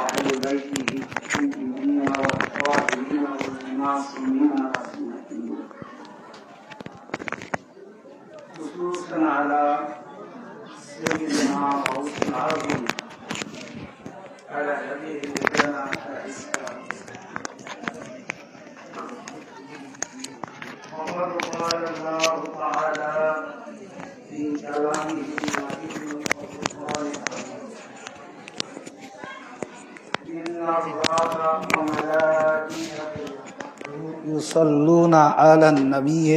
وأهل بيته المؤمنين والطاهرين والمعصومين أجمعين خصوصا على سيدنا غوث العربي على نبيه لنا عليه السلام وقد قال الله تعالى في كلامه المجيد والفرقان إن الله وملائكته يصلون على النبي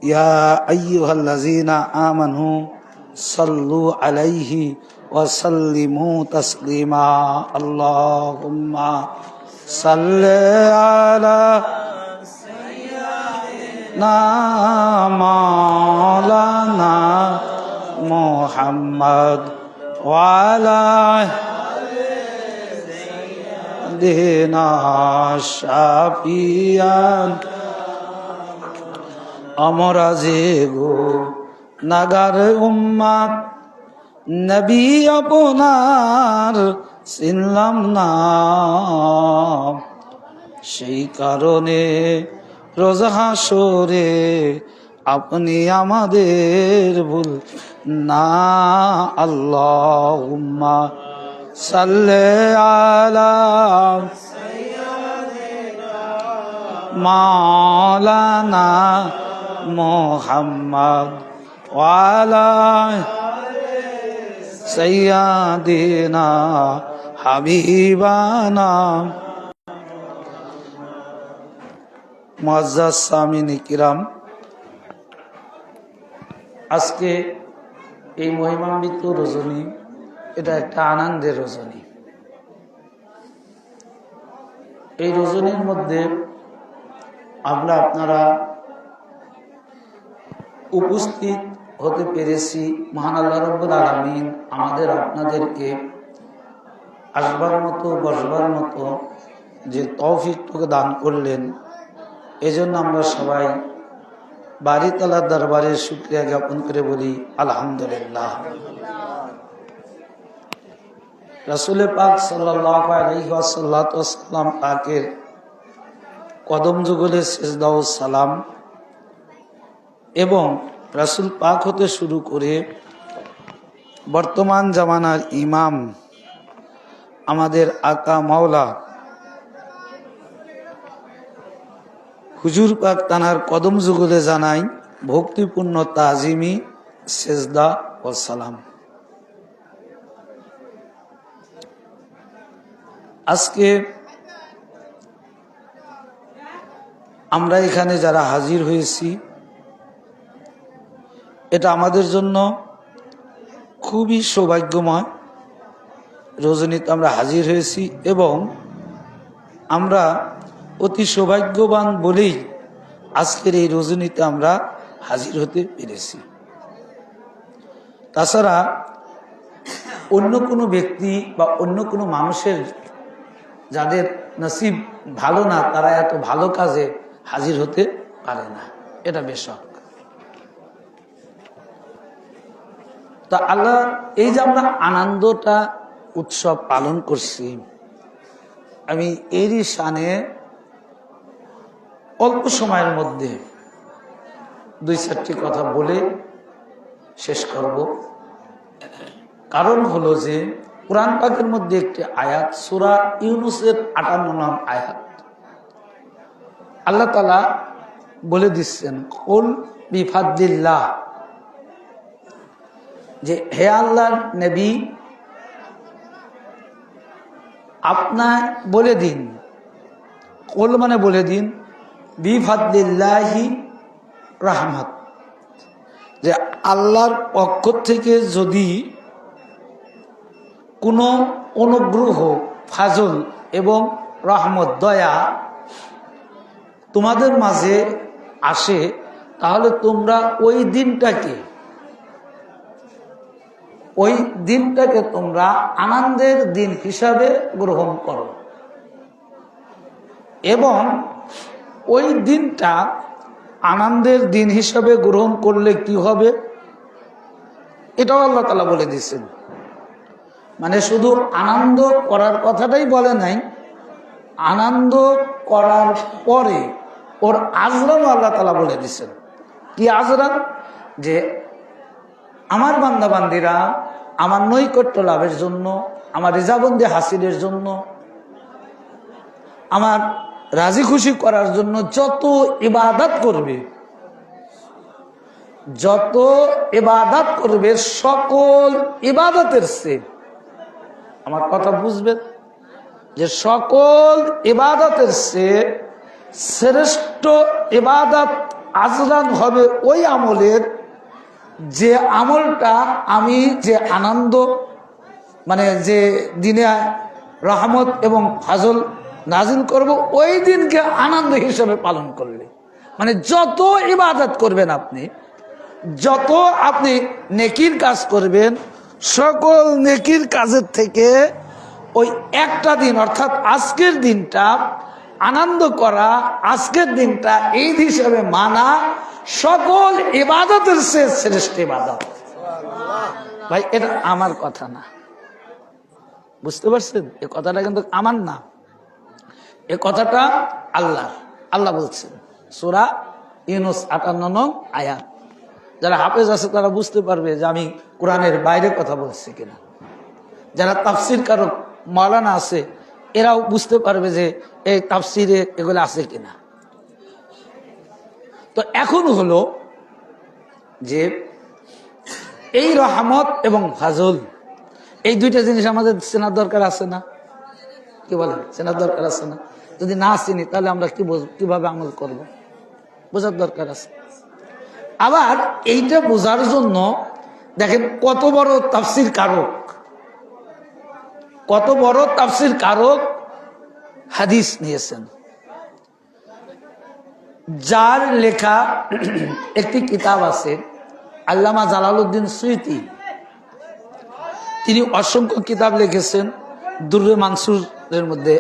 يا أيها الذين آمنوا صلوا عليه وسلموا تسليما اللهم صل على سيدنا مولانا محمد وعلى سيدنا شفيعا আমরা যে গো নাগার উম্মাত নবী আপনার চিনলাম না, সেই কারণে রোজ হাসরে আপনি আমাদের ভুল না। আল্লাহুম্মা সাল্লি আলা মাওলানা মুহাম্মদ ওয়ালা সাইয়্যিদিনা হাবিবানা। মুআজ্জাজ সামিন কিরাম, আজকে এই মহিমান্বিত রজনী, এটা একটা আনন্দের রজনী। এই রজনীর মধ্যে আপনারা উপস্থিত হতে পেরেছি। মহান আল্লাহ রাব্বুল আলামিন আমাদের আপনাদেরকে আসবার মতো বসবার মতো যে তৌফিকটুকু দান করলেন, এজন্য আমরা সবাই বাড়ি তাআলার দরবারে শুকরিয়া জ্ঞাপন করে বলি আলহামদুলিল্লাহ। রাসূল পাক সাল্লাল্লাহু আলাইহি ওয়াসাল্লাম পাকের কদম যুগলে সিজদা ও সালাম এবং রাসূল পাক হতে শুরু করে বর্তমান জামানার ইমাম আমাদের আকা মাওলা হুজুর পাক তানার কদম যুগলে জানাই ভক্তিপূর্ণ তাজিমি সিজদা ও সালাম। আজকে আমরা এখানে যারা হাজির হয়েছি, এটা আমাদের জন্য খুবই সৌভাগ্যময় রজনীতে আমরা হাজির হয়েছি এবং আমরা অতি সৌভাগ্যবান বলেই আজকের এই রজনীতে আমরা হাজির হতে পেরেছি। তাছাড়া অন্য কোনো ব্যক্তি বা অন্য কোনো মানুষের যাদের নসিব ভালো না, তারা এত ভালো কাজে হাজির হতে পারে না, এটা বেশক। তা আল্লাহ এই যে আমরা আনন্দটা উৎসব পালন করছি, আমি এরই শানে অল্প সময়ের মধ্যে দুই চারটি কথা বলে শেষ করব। কারণ হলো যে কুরআন পাকের মধ্যে একটি আয়াত, সূরা ইউনূসের ৫৮ নং আয়াত, আল্লাহ তাআলা বলে দিচ্ছেন কুল বিফাদলিল্লাহ, যে হে আল্লাহর নবী আপনার বলে দিন, কুল মানে বলে দিন, বিফাদলিল্লাহি রাহমাত, যে আল্লাহর পক্ষ থেকে যদি কোনো অনুগ্রহ, ফাজল এবং রহমত, দয়া তোমাদের মাঝে আসে, তাহলে তোমরা ওই দিনটাকে তোমরা আনন্দের দিন হিসাবে গ্রহণ করো এবং ওই দিনটা আনন্দের দিন হিসাবে গ্রহণ করলে কি হবে, এটাও আল্লাহ তাআলা বলে দিয়েছেন। মানে শুধু আনন্দ করার কথাটাই বলে নাই, আনন্দ করার পরে ওর আজরানও আল্লাহ তাআলা বলে দিচ্ছেন। কি আজরান? যে আমার বান্দাবান্দিরা আমার নৈকট্য লাভের জন্য, আমার রিজাবন্দি হাসিলের জন্য, আমার রাজি খুশি করার জন্য যত ইবাদত করবে, যত ইবাদত করবে, সকল ইবাদতের চেয়ে, আমার কথা বুঝবেন, যে সকল ইবাদতের চেয়ে শ্রেষ্ঠ ইবাদত আজরান হবে ওই আমলের, যে আমলটা আমি যে আনন্দ, মানে যে দিনে রহমত এবং ফাজল নাজিল করব, ওই দিনকে আনন্দ হিসেবে পালন করলে। মানে যত ইবাদত করবেন আপনি, যত আপনি নেকির কাজ করবেন, সকল নেকির কাজের থেকে ওই একটা দিন, অর্থাৎ আজকের দিনটা আনন্দ করা, আজকের দিনটা ঈদ হিসেবে মানা সকল ইবাদতের চেয়ে শ্রেষ্ঠ ইবাদত। ভাই এটা আমার কথা না, বুঝতে পারছেন? এ কথাটা কিন্তু আমার না, এ কথাটা আল্লাহ। আল্লাহ বলছেন সূরা ইউনূস ৫৮ নং আয়াত। যারা হাফেজ আছে তারা বুঝতে পারবে যে আমি কোরআনের বাইরে কথা বলছি কিনা। যারা তাফসির কারক মাওলানা আছে এরাও বুঝতে পারবে যে এই তাফসিরে এগুলো আছে কিনা। তো এখন হলো যে এই রহমত এবং ফাজল, এই দুইটা জিনিস আমাদের চেনার দরকার আছে না? কি বলেন? চেনার দরকার আছে না? যদি না চিনি তাহলে আমরা কিভাবে আমল করব? বোঝার দরকার আছে। আবার এইটা বোঝার জন্য দেখেন কত বড় তাফসির কারক, কত বড় তাফসির কারক হাদিস নিয়েছেন। যার লেখা একটি কিতাব আছে আল্লামা জালালউদ্দিন সুয়ুতী, তিনি অসংখ্য কিতাব লিখেছেন। দুররে মানসুরের মধ্যে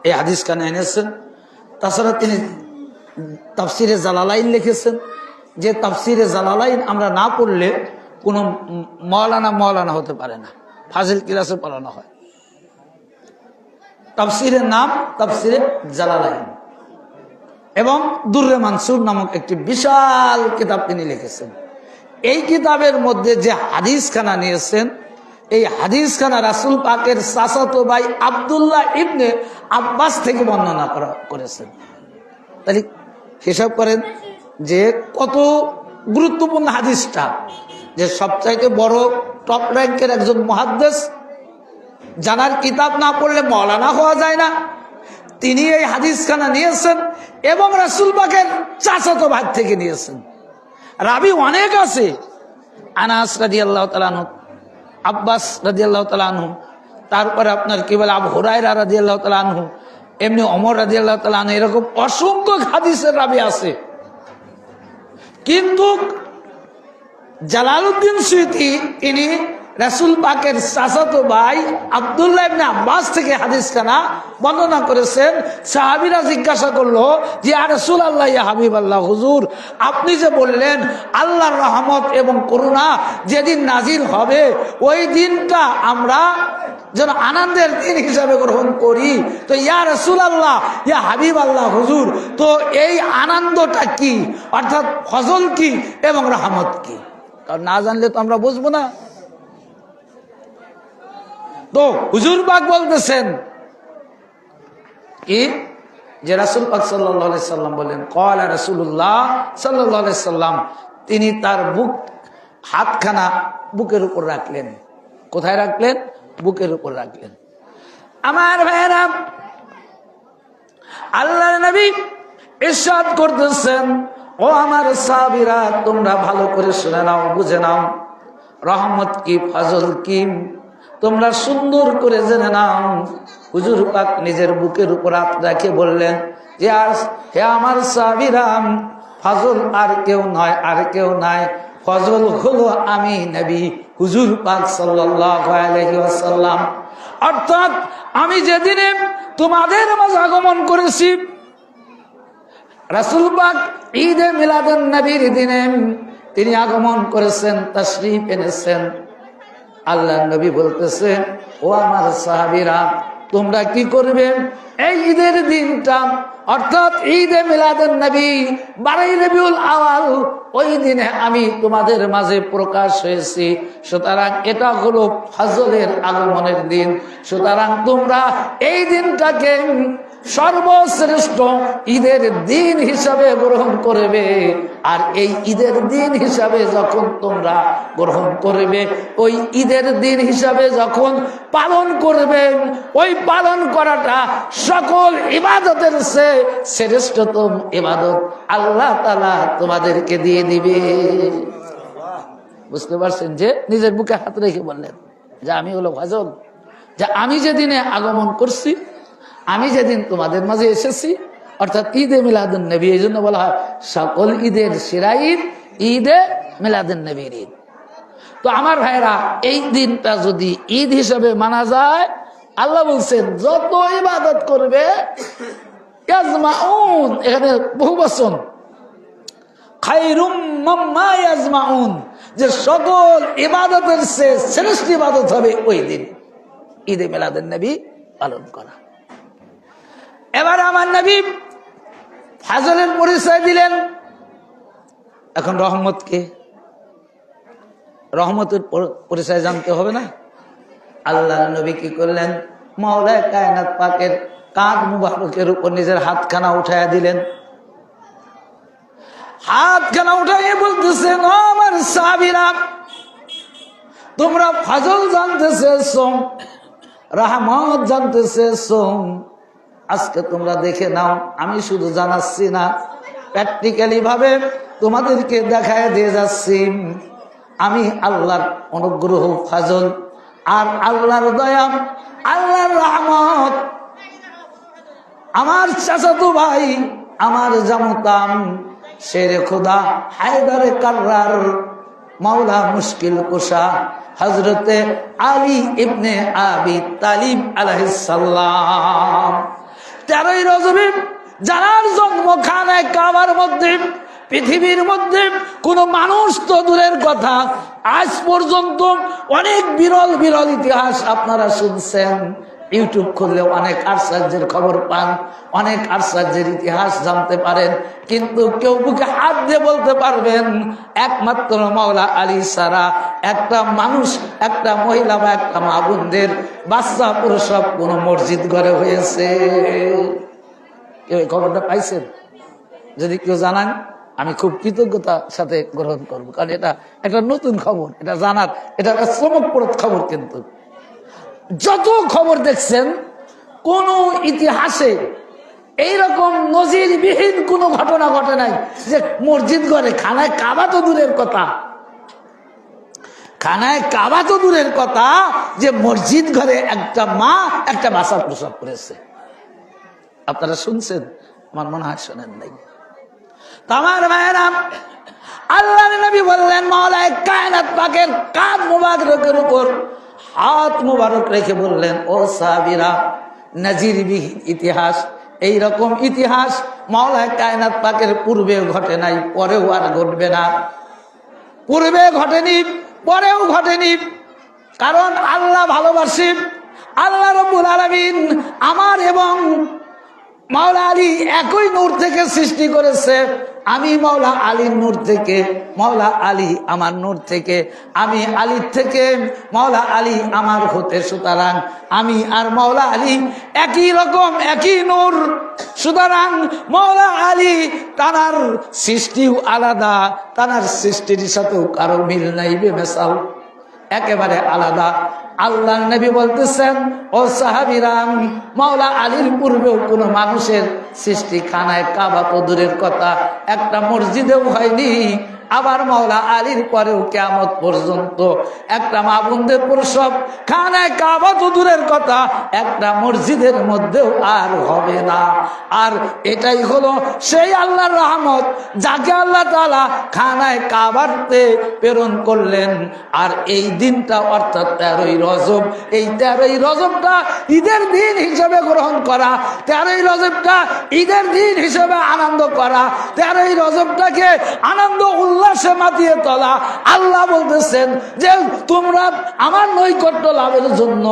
এই হাদিস খানা এনেছেন। তাছাড়া তিনি তাফসিরে জালালাইন লিখেছেন, যে তাফসিরে জালালাইন আমরা না পড়লে কোনো মৌলানা হতে পারে না, ফাজিল ক্লাসে পড়ানো হয়। তাফসিরের নাম তাফসিরে জালালাইন, এবং দুররে মানসুর নামক একটি বিশাল কিতাব তিনি লিখেছেন। এই কিতাবের মধ্যে যে হাদিসখানা নিয়েছেন, এই হাদিসখানা রাসূল পাকের চাচাতো ভাই আব্দুল্লাহ ইবনে আব্বাস থেকে বর্ণনা করেছেন। তাহলে হিসাব করেন যে কত গুরুত্বপূর্ণ হাদিসটা, যে সবচাইতে বড় টপ র্যাঙ্কের একজন মুহাদ্দিস, জানার কিতাব না পড়লে মৌলানা হওয়া যায় না, তিনি এই হাদিসখানা নিয়েছেন এবং রাসূল পাকের চাচাতো ভাই থেকে নিয়েছেন। রাবি অনেক আছে, আনাস রাদিয়াল্লাহু তাআলা আনহু, আব্বাস রাদিয়াল্লাহু তাআলা আনহু, তারপরে আপনার কি বলে আবু হুরায়রা রাদিয়াল্লাহু তাআলা আনহু, এমনি ওমর রাদিয়াল্লাহু তাআলা আনহু, এরকম অসংখ্য হাদিসের রাবি আছে। কিন্তু জালালউদ্দিন সুয়ুতী তিনি রাসূল পাকের চাচাতো ভাই আব্দুল্লাহ ইবনে আব্বাস থেকে হাদিসখানা বর্ণনা করেছেন। সাহাবীরা জিজ্ঞাসা করলো যে ইয়া রাসূলুল্লাহ, ইয়া হাবিবাল্লাহ, হুজুর আপনি যে বললেন আল্লাহর রহমত এবং করুণা যেদিন নাজিল হবে ওই দিনটা আমরা যেন আনন্দের দিন হিসাবে গ্রহণ করি, তো ইয়া রাসূলুল্লাহ, ইয়া হাবিবাল্লাহ, হুজুর তো এই আনন্দটা কি, অর্থাৎ ফজল কি এবং রহমত কি? কারণ না জানলে তো আমরা বুঝবো না। তো হুজুর পাক বলতেছেন কি, যে রাসূল পাক সাল্লাল্লাহু আলাইহি সাল্লাম বলেন, ক্বালা রাসূলুল্লাহ সাল্লাল্লাহু আলাইহি সাল্লাম, তিনি তার হাতখানা বুকের উপর রাখলেন। কোথায় রাখলেন? বুকের উপর রাখলেন। আমার ভাইয়েরা, আল্লাহর নবী ইরশাদ করতেছেন, ও আমার সাহাবীরা তোমরা ভালো করে শুনে নাও, বুঝে নাও, রহমত কি ফজল কি তোমরা সুন্দর করে জেনে নাও। হুজুর পাক নিজের বুকের উপর হাত রেখে বললেন যে হে আমার সাহাবীরা, ফজল আর কেউ নয়, আর কেউ নাই, ফজল হলো আমি নবী হুজুর পাক সাল্লাল্লাহু আলাইহি ওয়াসাল্লাম। অর্থাৎ আমি যেদিনে তোমাদের মাঝে আগমন করেছি, রাসূল পাক ঈদে মিলাদুন নবীর দিনে তিনি আগমন করেছেন, তাশরীফ এনেছেন। আল্লাহ নবী বলতেছে, ও আমার সাহাবীরা, তোমরা কি করবে এই ঈদের দিনটা, অর্থাৎ ঈদে মিলাদুন নবী 12 রবিউল আউয়াল, ওই দিনে আমি তোমাদের মাঝে প্রকাশ হয়েছি। সুতরাং এটা হলো ফজলের আগমনের দিন। সুতরাং তোমরা এই দিনটাকে সর্বশ্রেষ্ঠ ঈদের দিন হিসাবে গ্রহণ করবে। আর এই ঈদের দিন হিসাবে যখন তোমরা গ্রহণ করবে, ওই ঈদের দিন হিসাবে যখন পালন করবেন, ওই পালন করাটা সকল ইবাদতের চেয়ে শ্রেষ্ঠতম ইবাদত আল্লাহ তাআলা তোমাদেরকে দিয়ে দিবে। বুঝতে পারছেন? যে নিজের বুকে হাত রেখে বললেন যে আমি হলো ফজল, যে আমি যেদিনে আগমন করছি, আমি যেদিন তোমাদের মাঝে এসেছি, অর্থাৎ ঈদে মিলাদুন নবী। এই জন্য বলা হয় সকল ঈদের সেরা ঈদ ঈদে মিলাদুন নবীর ঈদ। তো আমার ভাইরা, এই দিনটা যদি ঈদ হিসেবে মানা যায়, আল্লাহ বলছেন যত ইবাদত করবে, ইয়াজমাউন, এখানে বহু বচন, খায়রুম মাম্মা ইয়াজমাউন, যে সকল ইবাদতের চেয়ে শ্রেষ্ঠ ইবাদত হবে ওই দিন ঈদে মিলাদুন নবী পালন করা। এবার আমার নবী ফজলের পরিচয় দিলেন। এখন রহমতকে, রহমতের পরিচয় জানতে হবে না? আল্লাহ নবী কি করলেন? মাওলায়ে কায়নাত পাকের কাঁধ মুবারকের উপর নিজের হাতখানা উঠাইয়া দিলেন। হাতখানা উঠাইয়ে বলতেছেন, আমার সাহাবীরা, তোমরা ফজল জানতে চেয়েছো, রহমত জানতে চেয়েছো, আজকে তোমরা দেখে নাও। আমি শুধু জানাচ্ছি না, প্র্যাকটিক্যালি ভাবে তোমাদেরকে দেখায় দিয়ে যাচ্ছি। আমি আল্লাহর অনুগ্রহ ফজল আর আল্লাহর দয়া, আল্লাহর রহমত, আমার চাচাতো ভাই, আমার জামতাম শেরে খোদা হায়দারে কাররার মাওলা মুশকিল কুশা হযরতে আলী ইবনে আবি তালিব আলাইহিস সালাম 13ই রজব যার জন্ম খানায় কাবার মধ্যে, পৃথিবীর মধ্যে কোন মানুষ তো দূরের কথা, আজ পর্যন্ত অনেক বিরল বিরল ইতিহাস আপনারা শুনছেন। ইউটিউব খুললে অনেক আশ্চর্যের খবর পান, অনেক আশ্চর্যের ইতিহাস জানতে পারেন, কিন্তু কেউ বুকে হাত দিয়ে বলতে পারবেন একমাত্র মাওলা আলী ছাড়া একটা মানুষ, একটা মহিলা বা একটা মা বোনদের বাচ্চা প্রসব কোন মসজিদ ঘরে হয়েছে? কেউ এই খবরটা পাইছেন? যদি কেউ জানান, আমি খুব কৃতজ্ঞতার সাথে গ্রহণ করবো, কারণ এটা একটা নতুন খবর, এটা জানার, এটা একটা চমকপ্রদ খবর। কিন্তু যত খবর দেখছেন, কোন ইতিহাসে এইরকম নজিরবিহীন কোন ঘটনা ঘটে নাই যে মসজিদ ঘরে, খানায় কাবা তো দূরের কথা, খানায় কাবা তো দূরের কথা, যে মসজিদ ঘরে একটা মা একটা বাচ্চা প্রসব করেছে। আপনারা শুনছেন? আমার মনে হয় শোনেন নাই। আমার ভাইয়েরা, আল্লাহর নবী বললেন, মাওলায়ে কায়নাত পাকের কাঁধ মুবারকের উপর হাত মুবারক রেখে বললেন, ও সাহাবীরা, নজিরবিহীন ইতিহাস, এইরকম ইতিহাস মাওলায়ে কায়নাত পাকের পূর্বেও ঘটে নাই, পরেও আর ঘটবে না। পূর্বে ঘটেনি, পরেও ঘটেনি, কারণ আল্লাহ ভালোবাসি। আল্লাহ রাব্বুল আলামিন আমার এবং মাওলা আলী একই নূর থেকে সৃষ্টি করেছে। আমি মাওলা আলীর নূর থেকে, মাওলা আলী আমার নূর থেকে, আমি আলীর থেকে, মাওলা আলী আমার হতে। সুতরাং আমি আর মাওলা আলী একই রকম, একই নূর। সুতরাং মাওলা আলী তানার সৃষ্টিও আলাদা, তানার সৃষ্টির সাথেও কারো মিল নাই, বেমেসাল, একেবারে আলাদা। আল্লাহ নবী বলতেছেন, ও সাহাবীরা, মাওলা আলীর পূর্বেও কোন মানুষের সৃষ্টি খানায় কাবা তো দূরের কথা, একটা মসজিদেও হয়নি। আবার মাওলা আলীর পরেও কিয়ামত পর্যন্ত একটা মা বোনদের প্রসব খানায় কাবা তো দূরের কথা, একটা মসজিদের মধ্যেও আর হবে না। আর এটাই হলো সেই আল্লাহর রহমত, যাকে আল্লাহ তাআলা খানায় কাবাতে প্রেরণ করলেন। আর এই দিনটা অর্থাৎ 13ই রজব, এই 13ই রজবটা ঈদের দিন হিসেবে গ্রহণ করা, 13ই রজবটা ঈদের দিন হিসেবে আনন্দ করা, 13ই রজবটাকে আনন্দ উল্লাসে মাতিয়ে তোলা। আল্লাহ বলতেছেন যে তোমরা আমার নৈকট্য লাভের জন্য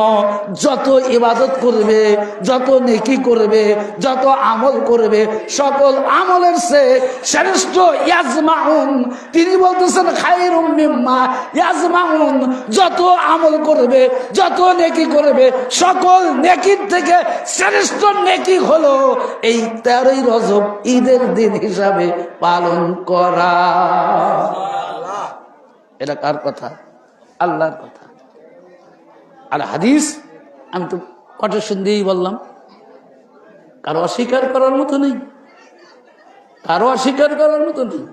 যত ইবাদত করবে, যত নেকি করবে, যত আমল করবে, সকল আমলের চেয়ে শ্রেষ্ঠ ইয়াজমাউন, তিনি বলতেছেন খায়রুম মিম্মা ইয়াজমাউন, যত আমল করবে, যত নেকি করবে, সকল নেকির থেকে শ্রেষ্ঠ নেকি হলো এই 13ই রজব ঈদের দিন হিসাবে পালন করা। এটা কার কথা? আল্লাহর কথা। আর হাদিস আমি তো কোটেশন দিয়েই বললাম, কারো অস্বীকার করার মতো নেই, কারো অস্বীকার করার মতো নেই।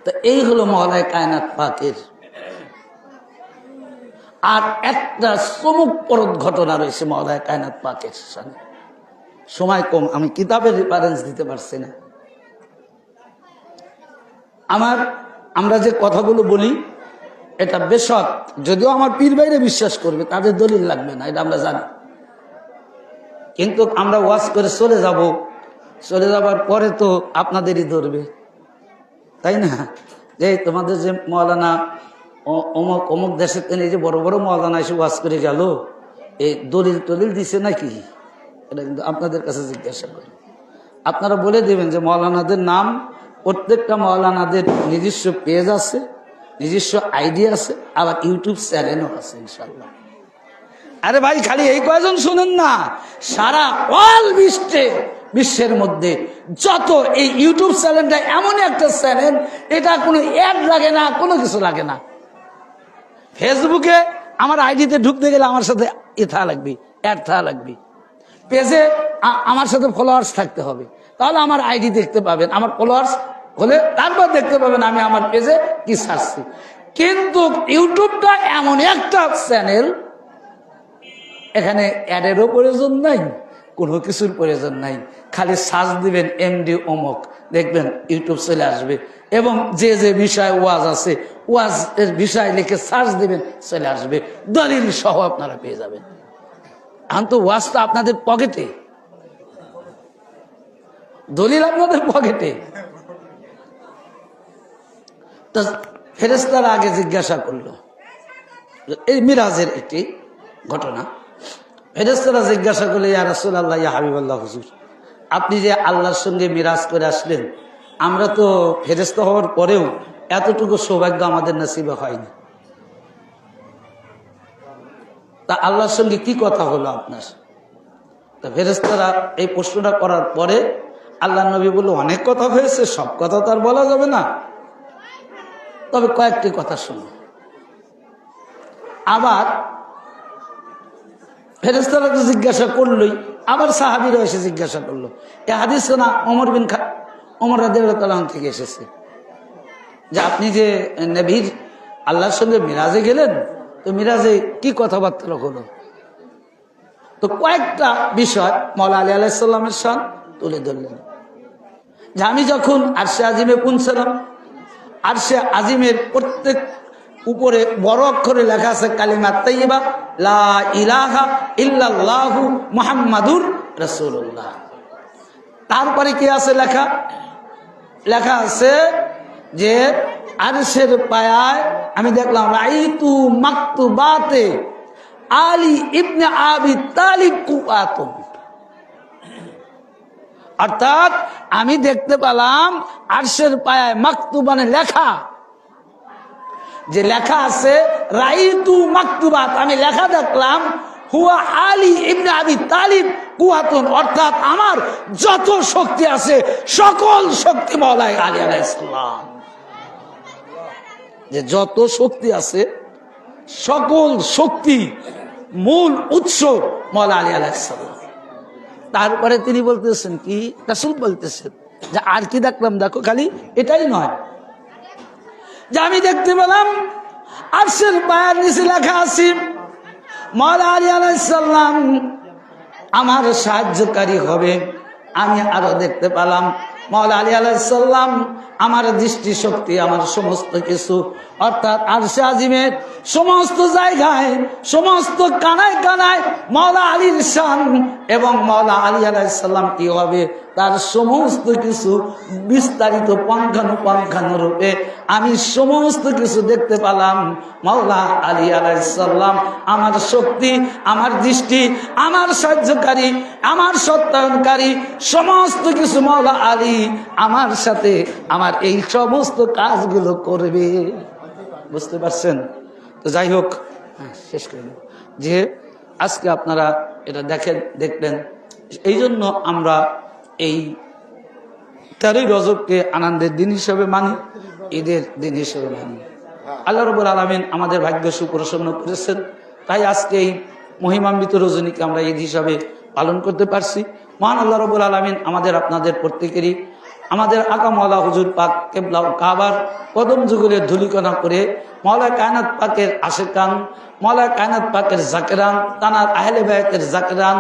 তো এই হলো মওলায়ে কায়নাত পাকের। আর একটা চমকপ্রদ ঘটনা রয়েছে মওলায়ে কায়নাত পাকের সামনে। সময় কম, আমি কিতাবের রেফারেন্স দিতে পারছি না। আমরা যে কথাগুলো বলি এটা বেশক, যদিও আমার পীর ভাইরা বিশ্বাস করবে, তাদের দলিল লাগবে না, এটা আমরা জানি। কিন্তু আমরা ওয়াজ করে চলে যাব, চলে যাবার পরে তো আপনাদেরই ধরবে, তাই না? যে তোমাদের যে মৌলানা অমুক অমুক দেশের এই যে বড় বড় মৌলানা এসে ওয়াজ করে গেল, এই দলিল টলিল দিছে নাকি? এটা কিন্তু আপনাদের কাছে জিজ্ঞাসা করি। আপনারা বলে দেবেন যে মৌলানাদের নাম, প্রত্যেকটা মৌলানাদের নিজস্ব পেজ আছে, নিজস্ব আইডি আছে, আবার ইউটিউব চ্যানেলও আছে ইনশাল্লাহ। আরে ভাই খালি এই কয়জন শুনেন না, সারা অল বিশ্বের মধ্যে যত এই ইউটিউব চ্যানেলটা এমন একটা চ্যানেল, এটা কোনো অ্যাড লাগে না, কোনো কিছু লাগে না। ফেসবুকে আমার আইডিতে ঢুকতে গেলে আমার সাথে থা লাগবে, অ্যাড থা লাগবে। পেজে আমার সাথে ফলোয়ার্স থাকতে হবে, তাহলে আমার আইডি দেখতে পাবেন। আমার ফলোয়ার্স হলে তারপর দেখতে পাবেন আমি আমার পেজে কি ছাড়ছি। কিন্তু ইউটিউবটা এমন একটা চ্যানেল, এখানে অ্যাডেরও প্রয়োজন নাই, কোনো কিছুর প্রয়োজন নাই। খালি সার্চ দিবেন এমডি অমুক, দেখবেন ইউটিউব চলে আসবে। এবং যে যে বিষয় ওয়াজ আছে, ওয়াজ এর বিষয় লিখে সার্চ দিবেন, চলে আসবে, দলিল সহ আপনারা পেয়ে যাবেন। এখন তো ওয়াজটা আপনাদের পকেটে, দলিল আপনাদের পকেটে। তো ফেরেশতারা আগে জিজ্ঞাসা করলো, এই মিরাজের একটি ঘটনা। ফেরেশতারা জিজ্ঞাসা করলে, ইয়া রাসূলুল্লাহ, ইয়া হাবিবাল্লাহ, হুজুর আপনি যে আল্লাহর সঙ্গে মিরাজ করে আসলেন, আমরা তো ফেরেশতা হওয়ার পরেও এতটুকু সৌভাগ্য আমাদের নসিবে হয়নি। তা আল্লাহর সঙ্গে কি কথা হলো আপনার? তা ফেরেশতারা এই প্রশ্নটা করার পরে আল্লাহ নবী বলল, অনেক কথা হয়েছে, সব কথা তো আর বলা যাবে না, তবে কয়েকটি কথা শুনো। আবার ফেরেশতারা তো জিজ্ঞাসা করলোই, আবার সাহাবীরা এসে জিজ্ঞাসা করলো। এই হাদিস না ওমর রাদিয়াল্লাহু তাআলা থেকে এসেছে যে আপনি যে নবীর আল্লাহর সঙ্গে মিরাজে গেলেন, তো মিরাজে কি কথাবার্তা হলো? তো কয়েকটা বিষয় মওলা আলী আলাইহিস সালামের শান তুলে ধরলেন। যে আমি যখন আরশে আজিমে পৌঁছলাম, আরশে আজিমের প্রত্যেক উপরে বড় অক্ষরে লেখা আছে কালিমা তাইয়্যিবা, লা ইলাহা ইল্লাল্লাহু মুহাম্মাদুর রাসূলুল্লাহ। তারপরে কি আছে লেখা? লেখা আছে যে আরশের পায়ায় আমি দেখলাম রাইতু মাকতুবাতে আলী ইবনে আবি তালিব কুআতুন। অর্থাৎ আমি দেখতে পেলাম আরশের পায়ায় মাকতুবানে লেখা, যে লেখা আছে রাইতু মাকতুবাত, আমি লেখা দেখলাম হুয়া আলী ইবনে আবি তালিব কুয়াতুন, অর্থাৎ আমার যত শক্তি আছে সকল শক্তি মওলা আলী আলাইহিস সালাম, যে যত শক্তি আছে সকল শক্তি মূল উৎস মওলা আলী আলাইহিস সালাম। তারপরে তিনি বলতেছেন কি, রাসূল বলতেছেন যে আর কি দেখলাম, দেখো খালি এটাই নয়, যে আমি দেখতে পেলাম আরশের পায়ের নিচে লেখা আছে মওলা আলী আলাইহিস সালাম আমার সাহায্যকারী হবে। আমি আরো দেখতে পেলাম মওলা আলী আলাইহিস সালাম আমার দৃষ্টি শক্তি, আমার সমস্ত কিছু, অর্থাৎ আরশে আজিমের সমস্ত জায়গায়, সমস্ত কানায় কানায় মওলা আলীর শান, এবং মওলা আলী আলাইহিস সালাম কি হবে তার সমস্ত কিছু বিস্তারিত পুঙ্খানুপুঙ্খানুরূপে আমি সমস্ত কিছু দেখতে পেলাম। মাওলা আলী আলাইহিস সালাম আমার শক্তি, আমার দৃষ্টি, আমার সাহায্যকারী, আমার সত্যায়নকারী, সমস্ত কিছু মাওলা আলী আমার সাথে আমার এই সমস্ত কাজগুলো করবে। বুঝতে পারছেন? তো যাই হোক, শেষ করে দেব। যে আজকে আপনারা এটা দেখলেন, এই জন্য আমরা এই 13 রজবকে আনন্দের দিন হিসেবে মানি, ঈদের দিন হিসেবে মানি। আল্লাহ রাব্বুল আলামিন আমাদের ভাগ্য সুপ্রসন্ন করেছেন, তাই আজকে এই মহিমান্বিত রজনীকে আমরা ঈদ হিসাবে পালন করতে পারছি। মহান আল্লাহ রাব্বুল আলামিন আমাদের আপনাদের প্রত্যেকেরই আমাদের আকা মাওলা হুজুর পাক কেবলা ও কাবার কদম যুগলের ধুলিকণা করে মাওলা কায়নাত পাকের আশেকান, মাওলা কায়নাত পাকের জাকেরান, তানার আহলে বায়াতের জাকেরান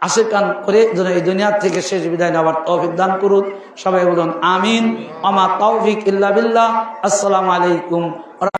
আশেকান করে যেন এই দুনিয়া থেকে শেষ বিদায় নেওয়ার তৌফিক দান করুন। সবাই বলুন আমিন। আমা তৌফিক ইল্লা বিল্লাহ। আসসালামু আলাইকুম।